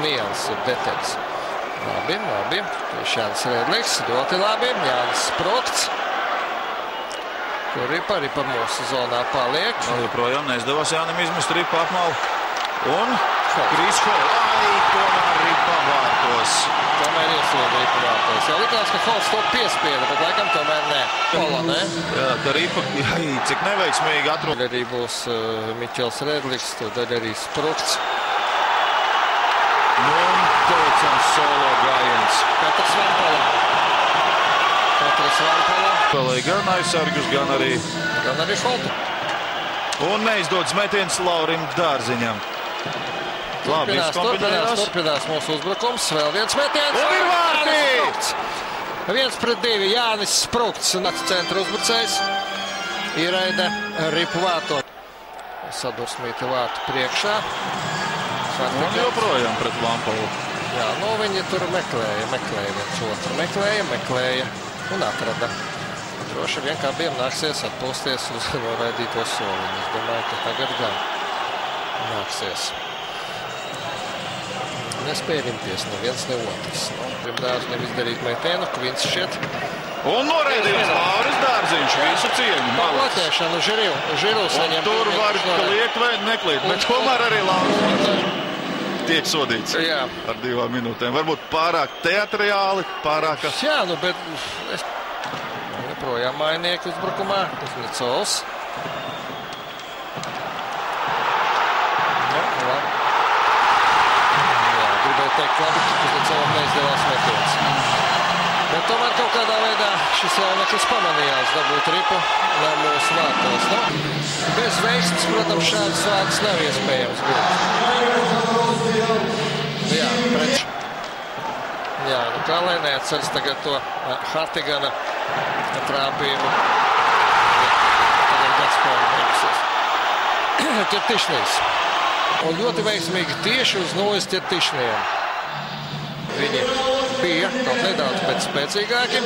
nianses ir detaļas. Labi, labi. Jānis Rēdlis, ļoti labi. Jānis Sprokts. Kur Ripa mūsu zonā paliek. Joprojām neizdevās Jānim izmest Ripa apmalu. Un Kris Holts. Ai, tomēr Ripa vārtos. Tomēr ieslēdz Ripa vārtos. Jau likās, ka Holts to piespieda, bet laikam tomēr nē. Hola, nē? Jā, ka Ripa, cik neveiksmīgi atrod. Tad arī būs Miķels Rēdlis, tad arī Sprokts. Un teicams solo gājiens. Petrs Vanpola. Spēlēja gan aizsargus, gan arī Holtu. Un neizdodas metiens Laurim Dārziņam. Labi, turpinās mūsu uzbrukums. Vēl viens metiens. Un ir vārti! 1-2. Jānis Sprokts. Centra uzbrucējs. Iraida Ripu vārto. Sadursmīta vārtu priekšā. Un joprojām pret Vanpolu. Jā, viņi tur meklēja viens otru. Meklēja un atrada. Droši vien kā abiem nāksies atpūsties uz noraidīto soliņu. Es domāju, ka tagad gan nāksies. Nespēja rimties neviens ne otrs. Dārziņam izdarīt metienu, Kvins šķiet. Un noraidījums Lauris Dārziņš, visu cieņu. Palotēšanu Žirūs viņam. Tur var kliegt vai nekliegt, bet tomēr arī Lauris tiek sodīts ar 2 minūtēm. Varbūt pārāk teatriāli, pārāk... Jā, bet joprojām mainieki uzbrukumā. Kuznecovs. Gribēju teikt, labi, ka Kuznecevam neizdevās metiens. Bet tomēr kaut kādā veidā šis jauneklis pamanījās dabūt Ripu mūsu vārtos. Bez veiksmes, protams, šādas vārdas nav iespējams būt. Jā, kā lai neatceras tagad to Hartigana trāpījumu. Tagad Gatspēle beigusies. Ķertišnīs. Un ļoti veiksmīgi tieši uz nulles Ķertišniem. Viņi bija kaut nedaudz spēcīgāki.